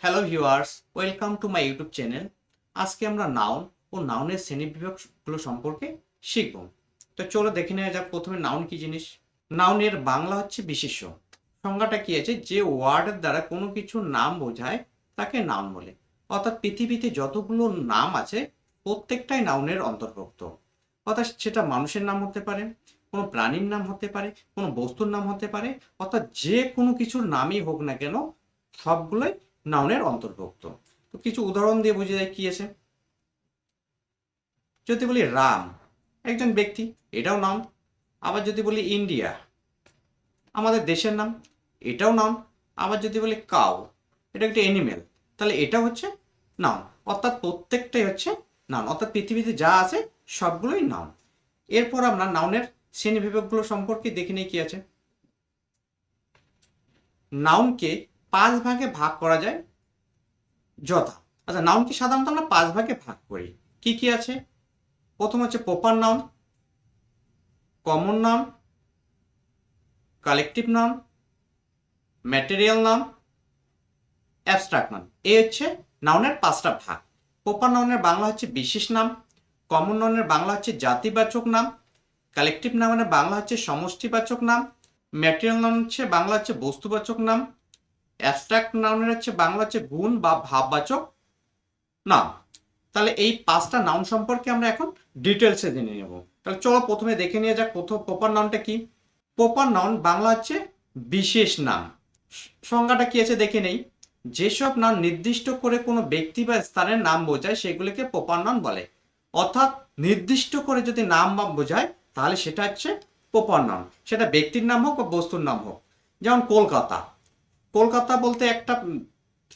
Hello viewers, welcome to my YouTube channel. আজকে আমরা noun ও নাউনের শ্রেণীবিভাগগুলো সম্পর্কে শিখব। তো চলো দেখে নেওয়া যাক প্রথমে নাউন কি জিনিস। নাউনের বাংলা হচ্ছে বিশেষ্য। সংজ্ঞাটা কি আছে? যে ওয়ার্ডের দ্বারা কোনো কিছুর নাম বোঝায় তাকে নাউন বলে। অর্থাৎ পৃথিবীতে যতগুলো নাম আছে প্রত্যেকটাই নাউনের অন্তর্ভুক্ত। অর্থাৎ সেটা মানুষের নাম হতে পারে, কোনো প্রাণীর নাম হতে পারে, কোনো বস্তুর নাম হতে পারে, অর্থাৎ যে কোনো কিছুর নামই হোক না কেন সবগুলোই নাউনের অন্তর্ভুক্ত। তো কিছু উদাহরণ দিয়ে বুঝে যায় কি আছে। যদি বলি রাম, একজন ব্যক্তি, এটাও নাউন। আবার যদি বলি ইন্ডিয়া, আমাদের দেশের নাম, এটাও নাউন। আবার যদি বলি কাউ, এটা একটা এনিমেল, তাহলে এটা হচ্ছে নাউন। অর্থাৎ প্রত্যেকটাই হচ্ছে নাউন, অর্থাৎ পৃথিবীতে যা আছে সবগুলোই নাউন। এরপর আমরা নাউনের শ্রেণী বিভাগগুলো সম্পর্কে দেখে নিই কি আছে। নাউনকে 5 ভাগে ভাগ করা যায় যথা। আচ্ছা, নাউনকে সাধারণত আমরা 5 ভাগে ভাগ করি। কি কি আছে? প্রথম হচ্ছে proper noun, common noun, collective noun, material noun, abstract noun. এই হচ্ছে নাউনের 5টা ভাগ। প্রপার নাউনের বাংলা হচ্ছে বিশেষ নাম, কমন নাউনের বাংলা হচ্ছে জাতিবাচক নাম, কালেকটিভ নাউনের বাংলা হচ্ছে সমষ্টিবাচক নাম, ম্যাটেরিয়াল নাউন হচ্ছে বাংলা হচ্ছে বস্তুবাচক নাম, অ্যাবস্ট্রাক্ট নাউনের হচ্ছে বাংলা হচ্ছে গুণ বা ভাববাচক নাম। তাহলে এই 5টা নাউন সম্পর্কে আমরা এখন ডিটেলসে জেনে নেব। তাহলে চলো প্রথমে দেখে নিয়ে যাক প্রথম প্রপার নাউনটা কি। প্রপার নাউন বাংলা হচ্ছে বিশেষ নাম। সংজ্ঞাটা কি আছে দেখে নেই। যেসব নাম নির্দিষ্ট করে কোনো ব্যক্তি বা স্থানের নাম বোঝায় সেগুলিকে প্রপার নাউন বলে। অর্থাৎ নির্দিষ্ট করে যদি নাম বা বোঝায় তাহলে সেটা হচ্ছে প্রপার নাউন, সেটা ব্যক্তির নাম হোক বা বস্তুর নাম হোক। যেমন কলকাতা, কলকাতা বলতে একটা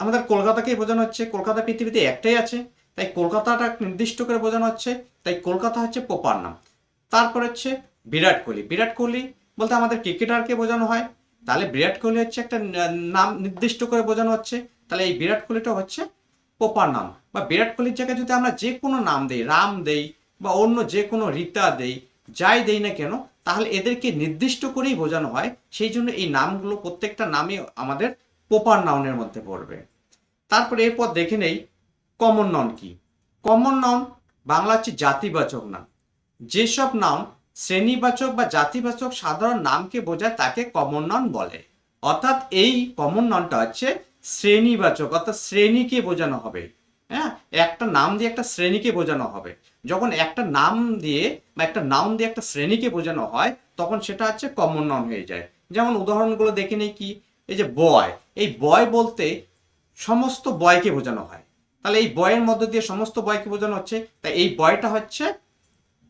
আমাদের কলকাতাকেই বোঝানো হচ্ছে। কলকাতা পৃথিবীতে একটাই আছে, তাই কলকাতাটা নির্দিষ্ট করে বোঝানো হচ্ছে, তাই কলকাতা হচ্ছে প্রপার নাম। তারপর হচ্ছে বিরাট কোহলি, বিরাট কোহলি বলতে আমাদের ক্রিকেটারকে বোঝানো হয়, তাহলে বিরাট কোহলি হচ্ছে একটা নাম নির্দিষ্ট করে বোঝানো হচ্ছে, তাহলে এই বিরাট কোহলিটা হচ্ছে প্রপার নাম। বা বিরাট কোহলির জায়গায় যদি আমরা যে কোনো নাম দেই, রাম দেই বা অন্য যে কোনো রীতা দেই, যাই দেই না কেন, তাহলে এদেরকে নির্দিষ্ট করেই বোঝানো হয়। সেই জন্য এই নামগুলো প্রত্যেকটা নামই আমাদের প্রপার নাউনের মধ্যে পড়বে। তারপরে এরপর দেখে নেই কমন নাউন কি। কমন নাউন বাংলা হচ্ছে জাতিবাচক নাম। যেসব নাউন শ্রেণীবাচক বা জাতিবাচক সাধারণ নামকে বোঝায় তাকে কমন নাউন বলে। অর্থাৎ এই কমন নাউনটা হচ্ছে শ্রেণীবাচক, অর্থাৎ শ্রেণীকে বোঝানো হবে। হ্যাঁ, একটা নাম দিয়ে একটা শ্রেণীকে বোঝানো হবে। যখন একটা নাম দিয়ে বা একটা নাউন দিয়ে একটা শ্রেণীকে বোঝানো হয় তখন সেটা হচ্ছে কমন নাউন হয়ে যায়। যেমন উদাহরণগুলো দেখে নেই কি। এই যে বয়, এই বয় বলতে সমস্ত বয়কে বোঝানো হয়, তাহলে এই বয়ের মধ্য দিয়ে সমস্ত বয়কে বোঝানো হচ্ছে, তাই এই বয়টা হচ্ছে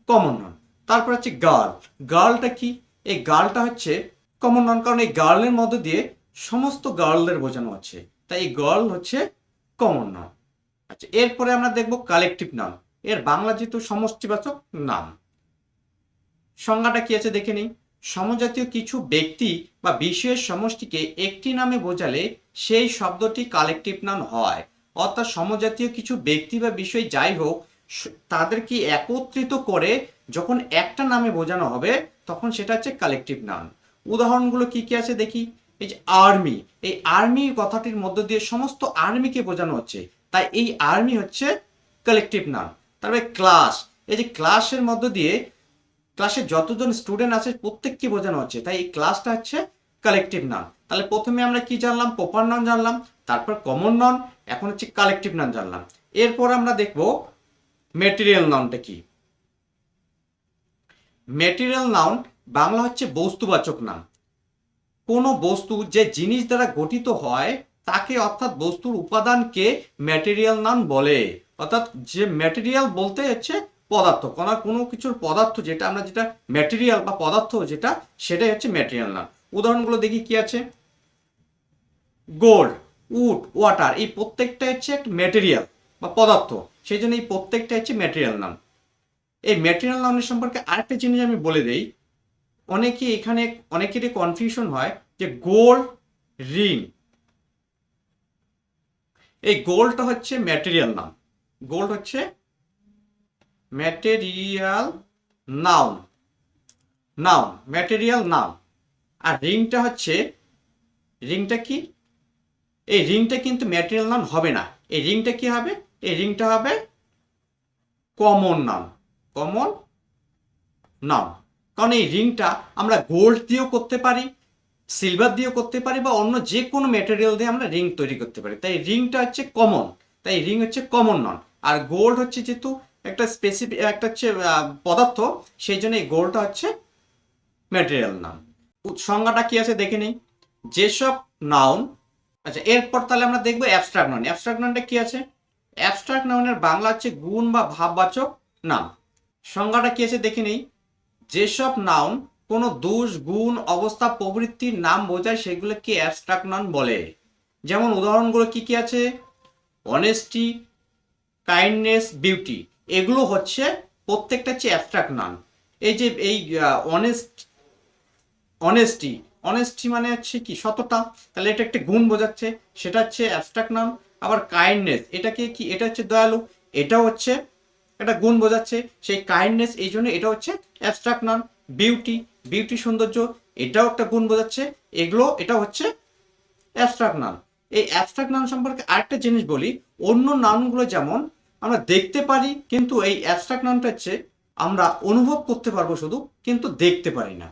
কমন নাউন। তারপর হচ্ছে গার্ল, গার্লটা কি? এই গার্লটা হচ্ছে কমন নাউন, কারণ এই গার্লের মধ্য দিয়ে সমস্ত গার্লদের বোঝানো হচ্ছে, তাই এই গার্ল হচ্ছে কমন নাউন। আচ্ছা, এরপরে আমরা দেখব কালেকটিভ নাউন। এর বাংলা যেহেতু সমষ্টিবাচক নাম। সংজ্ঞাটা কি আছে দেখে নিই। সমজাতীয় কিছু ব্যক্তি বা বিশেষ সমষ্টিকে একটি নামে বোঝালে সেই শব্দটি কালেকটিভ নাউন হয়। অর্থাৎ সমজাতীয় কিছু ব্যক্তি বা বিষয় যাই হোক তাদেরকে একত্রিত করে যখন একটা নামে বোঝানো হবে তখন সেটা হচ্ছে কালেকটিভ নাউন। উদাহরণগুলো কি কি আছে দেখি। এই যে আর্মি, এই আর্মি কথাটির মধ্য দিয়ে সমস্ত আর্মিকে বোঝানো হচ্ছে, তাই এই আর্মি হচ্ছে কালেকটিভ নাউন। তারপরে ক্লাস, এই যে ক্লাসের মধ্য দিয়ে ক্লাসে যতজন স্টুডেন্ট আছে প্রত্যেককে বোঝানো হচ্ছে, তাই এই ক্লাসটা হচ্ছে কালেকটিভ নাউন। তাহলে প্রথমে আমরা কি জানলাম? প্রপার নাউন জানলাম, তারপর কমন নাউন, এখন হচ্ছে কালেকটিভ নাউন জানলাম। এরপর আমরা দেখব ম্যাটেরিয়াল নাউনটা কি। ম্যাটেরিয়াল নাউন বাংলা হচ্ছে বস্তুবাচক নাম। কোনো বস্তু যে জিনিস দ্বারা গঠিত হয় তাকে, অর্থাৎ বস্তুর উপাদানকে ম্যাটেরিয়াল নাউন বলে। অর্থাৎ যে ম্যাটেরিয়াল বলতে হচ্ছে পদার্থ, কোনো কিছুর পদার্থ যেটা আমরা যেটা ম্যাটেরিয়াল বা পদার্থ যেটা, সেটাই হচ্ছে ম্যাটেরিয়াল নাউন। উদাহরণগুলো দেখি কি আছে। গোল্ড, উড, ওয়াটার, এই প্রত্যেকটা হচ্ছে একটা ম্যাটেরিয়াল বা পদার্থ, সেই জন্য এই প্রত্যেকটা হচ্ছে ম্যাটেরিয়াল নাউন। এই ম্যাটেরিয়াল নাউনের সম্পর্কে আরেকটা জিনিস আমি বলে দেই। অনেকে এখানে অনেকেরই কনফিউশন হয় যে গোল্ড রিং, এই গোল্ডটা হচ্ছে ম্যাটেরিয়াল নাম। গোল্ড হচ্ছে material noun, noun material noun. আর রিংটা হচ্ছে, রিংটা কি? এই রিংটা কিন্তু ম্যাটেরিয়াল নাউন হবে না। এই রিংটা কি হবে? এই রিংটা হবে কমন নাউন। কমন নাউন, কারণ এই রিংটা আমরা গোল্ড দিয়েও করতে পারি, সিলভার দিয়েও করতে পারি, বা অন্য যে কোনো ম্যাটেরিয়াল দিয়ে আমরা রিং তৈরি করতে পারি। তাই রিংটা হচ্ছে কমন, তাই রিং হচ্ছে কমন নাউন। আর গোল্ড হচ্ছে যেহেতু একটা স্পেসিফিক একটা হচ্ছে পদার্থ, সেই জন্য এই গোল্ডটা হচ্ছে ম্যাটেরিয়াল নাউন। সংজ্ঞাটা কি আছে দেখে নিই। যেসব নাউন, আচ্ছা এরপর তাহলে আমরা দেখবো অ্যাবস্ট্রাক্ট নাউন। অ্যাবস্ট্রাক্ট নাউনটা কি আছে? অ্যাবস্ট্রাক্ট নাউনের বাংলা হচ্ছে গুণ বা ভাববাচক নাম। সংজ্ঞাটা কি আছে দেখে নিই। যেসব নাউন কোনো দোষ, গুণ, অবস্থা, প্রবৃত্তির নাম বোঝায় সেগুলোকে অ্যাবস্ট্রাক্ট নাউন বলে। যেমন উদাহরণগুলো কি কি আছে? অনেস্টি, কাইন্ডনেস, বিউটি, এগুলো হচ্ছে প্রত্যেকটা হচ্ছে অ্যাবস্ট্রাক্ট নাউন। এই যে এই অনেস্টি, অনেস্টি মানে হচ্ছে কি? সততা, তাহলে এটা একটা গুণ বোঝাচ্ছে, সেটা হচ্ছে অ্যাবস্ট্রাক্ট নাউন। আবার কাইন্ডনেস, এটাকে কি? এটা হচ্ছে দয়ালু, এটাও হচ্ছে একটা গুণ বোঝাচ্ছে, সেই কাইন্ডনেস, এই জন্য এটা হচ্ছে অ্যাবস্ট্রাক্ট নাউন। বিউটি, বিউটি সৌন্দর্য, এটাও একটা গুণ বোঝাচ্ছে, এগুলো এটা হচ্ছে অ্যাবস্ট্রাক্ট নাউন। এই অ্যাবস্ট্রাক্ট নাউন সম্পর্কে আরেকটা জিনিস বলি। অন্য নাউনগুলো যেমন আমরা দেখতে পারি, কিন্তু এই অ্যাবস্ট্রাক্ট নাউনটা হচ্ছে আমরা অনুভব করতে পারবো শুধু, কিন্তু দেখতে পারি না।